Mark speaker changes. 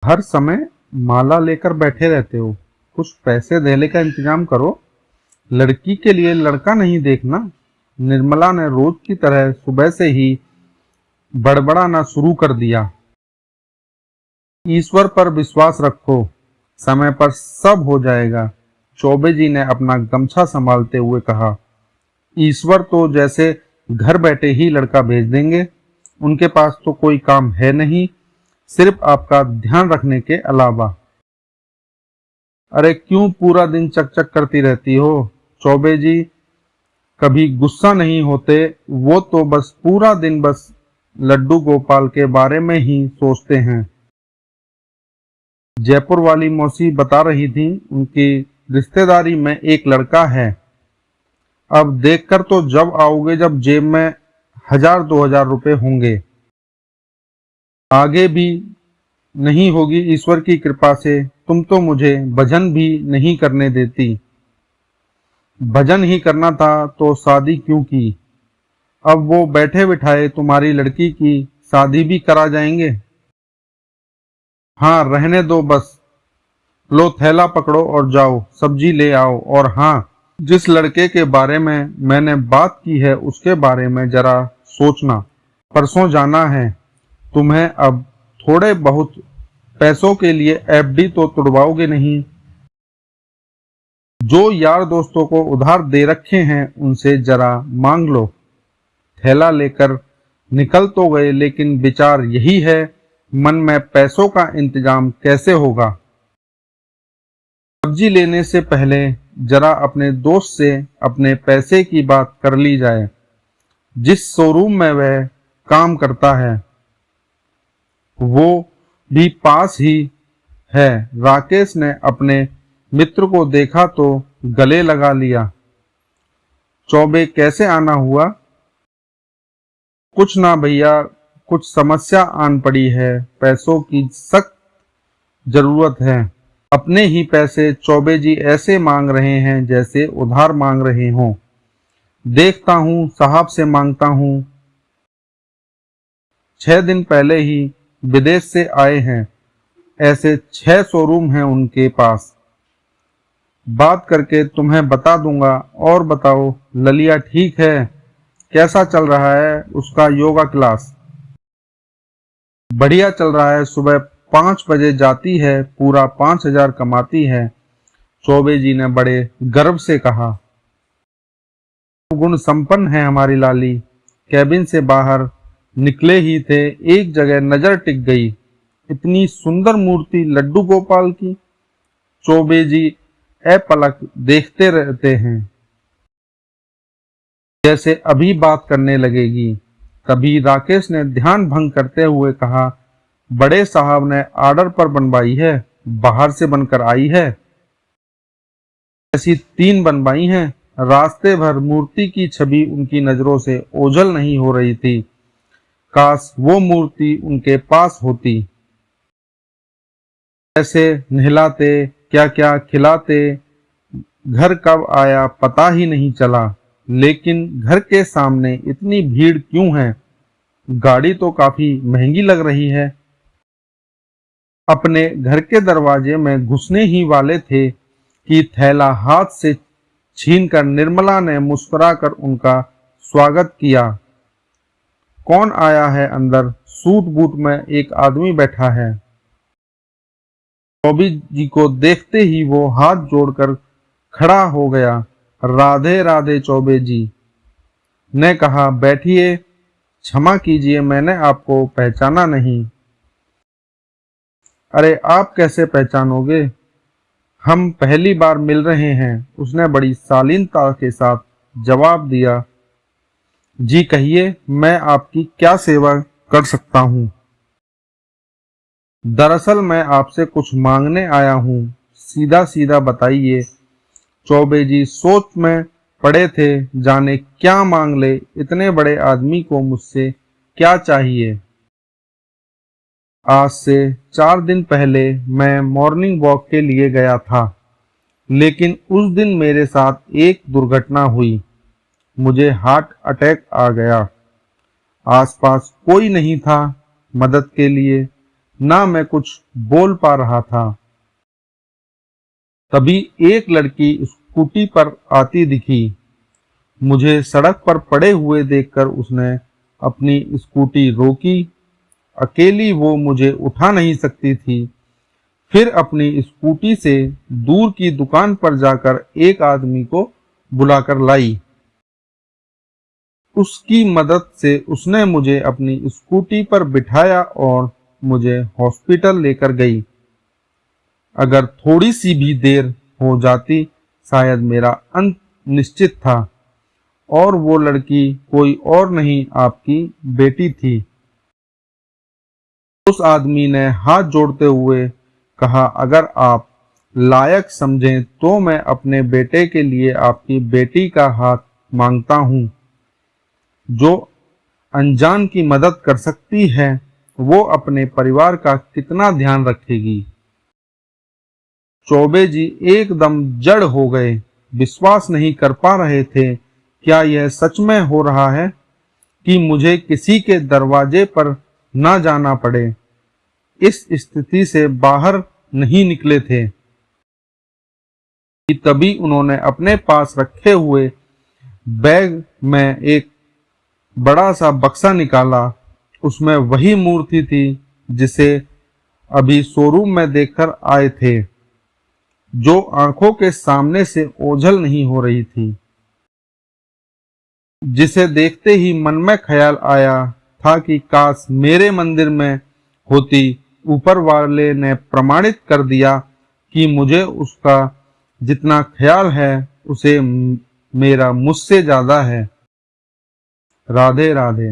Speaker 1: हर समय माला लेकर बैठे रहते हो, कुछ पैसे देने का इंतजाम करो। लड़की के लिए लड़का नहीं देखना। निर्मला ने रोज की तरह सुबह से ही बड़बड़ाना शुरू कर दिया। ईश्वर पर विश्वास रखो, समय पर सब हो जाएगा, चौबे जी ने अपना गमछा संभालते हुए कहा। ईश्वर तो जैसे घर बैठे ही लड़का भेज देंगे, उनके पास तो कोई काम है नहीं, सिर्फ आपका ध्यान रखने के अलावा। अरे क्यों पूरा दिन चकचक करती रहती हो? चौबे जी कभी गुस्सा नहीं होते, वो तो बस पूरा दिन बस लड्डू गोपाल के बारे में ही सोचते हैं। जयपुर वाली मौसी बता रही थी उनकी रिश्तेदारी में एक लड़का है। अब देखकर तो जब आओगे जब जेब में 1000-2000 रुपए होंगे। आगे भी नहीं होगी ईश्वर की कृपा से। तुम तो मुझे भजन भी नहीं करने देती। भजन ही करना था तो शादी क्यों की? अब वो बैठे बिठाए तुम्हारी लड़की की शादी भी करा जाएंगे। हाँ रहने दो बस। लो थैला पकड़ो और जाओ, सब्जी ले आओ। और हाँ, जिस लड़के के बारे में मैंने बात की है उसके बारे में जरा सोचना। परसों जाना है तुम्हें। अब थोड़े बहुत पैसों के लिए एफडी तो तुड़वाओगे नहीं? जो यार दोस्तों को उधार दे रखे हैं उनसे जरा मांग लो। थैला लेकर निकल तो गए, लेकिन विचार यही है मन में, पैसों का इंतजाम कैसे होगा। सब्जी लेने से पहले जरा अपने दोस्त से अपने पैसे की बात कर ली जाए, जिस शोरूम में वह काम करता है वो भी पास ही है। राकेश ने अपने मित्र को देखा तो गले लगा लिया। चौबे कैसे आना हुआ? कुछ ना भैया, कुछ समस्या आन पड़ी है, पैसों की सख्त जरूरत है। अपने ही पैसे चौबे जी ऐसे मांग रहे हैं जैसे उधार मांग रहे हों। देखता हूँ, साहब से मांगता हूँ। 6 दिन पहले ही विदेश से आए हैं, ऐसे 6 शोरूम हैं उनके पास। बात करके तुम्हें बता दूंगा। और बताओ ललिया ठीक है? कैसा चल रहा है उसका योगा क्लास? बढ़िया चल रहा है, सुबह 5 बजे जाती है, पूरा 5000 कमाती है। चौबे जी ने बड़े गर्व से कहा। गुण संपन्न है हमारी लाली। कैबिन से बाहर निकले ही थे, एक जगह नजर टिक गई। इतनी सुंदर मूर्ति लड्डू गोपाल की। चौबे जी अपलक देखते रहते हैं, जैसे अभी बात करने लगेगी। तभी राकेश ने ध्यान भंग करते हुए कहा, बड़े साहब ने ऑर्डर पर बनवाई है, बाहर से बनकर आई है। ऐसी 3 बनवाई हैं। रास्ते भर मूर्ति की छवि उनकी नजरों से ओझल नहीं हो रही थी। काश वो मूर्ति उनके पास होती। ऐसे नहलाते, क्या क्या खिलाते। घर कब आया पता ही नहीं चला। लेकिन घर के सामने इतनी भीड़ क्यों है? गाड़ी तो काफी महंगी लग रही है। अपने घर के दरवाजे में घुसने ही वाले थे कि थैला हाथ से छीनकर निर्मला ने मुस्कुराकर उनका स्वागत किया। कौन आया है अंदर? सूट बूट में एक आदमी बैठा है। चौबे जी को देखते ही वो हाथ जोड़कर खड़ा हो गया। राधे राधे चौबे जी ने कहा। बैठिए, क्षमा कीजिए मैंने आपको पहचाना नहीं। अरे आप कैसे पहचानोगे, हम पहली बार मिल रहे हैं, उसने बड़ी शालीनता के साथ जवाब दिया। जी कहिए, मैं आपकी क्या सेवा कर सकता हूँ? दरअसल मैं आपसे कुछ मांगने आया हूँ, सीधा सीधा बताइए। चौबे जी सोच में पड़े थे, जाने क्या मांग ले, इतने बड़े आदमी को मुझसे क्या चाहिए। आज से 4 दिन पहले मैं मॉर्निंग वॉक के लिए गया था, लेकिन उस दिन मेरे साथ एक दुर्घटना हुई। मुझे हार्ट अटैक आ गया। आसपास कोई नहीं था मदद के लिए। ना मैं कुछ बोल पा रहा था। तभी एक लड़की स्कूटी पर आती दिखी। मुझे सड़क पर पड़े हुए देखकर उसने अपनी स्कूटी रोकी। अकेली वो मुझे उठा नहीं सकती थी। फिर अपनी स्कूटी से दूर की दुकान पर जाकर एक आदमी को बुलाकर लाई। उसकी मदद से उसने मुझे अपनी स्कूटी पर बिठाया और मुझे हॉस्पिटल लेकर गई। अगर थोड़ी सी भी देर हो जाती, शायद मेरा अंत निश्चित था। और वो लड़की कोई और नहीं, आपकी बेटी थी। उस आदमी ने हाथ जोड़ते हुए कहा, अगर आप लायक समझें तो मैं अपने बेटे के लिए आपकी बेटी का हाथ मांगता हूँ। जो अनजान की मदद कर सकती है, वो अपने परिवार का कितना ध्यान रखेगी। चौबे जी एकदम जड़ हो गए। विश्वास नहीं कर पा रहे थे। क्या यह सच में हो रहा है कि मुझे किसी के दरवाजे पर न जाना पड़े। इस स्थिति से बाहर नहीं निकले थे कि तभी उन्होंने अपने पास रखे हुए बैग में एक बड़ा सा बक्सा निकाला। उसमें वही मूर्ति थी जिसे अभी शोरूम में देखकर आए थे, जो आंखों के सामने से ओझल नहीं हो रही थी। जिसे देखते ही मन में ख्याल आया था कि काश मेरे मंदिर में होती। ऊपर वाले ने प्रमाणित कर दिया कि मुझे उसका जितना ख्याल है उसे मेरा मुझसे ज्यादा है। राधे राधे।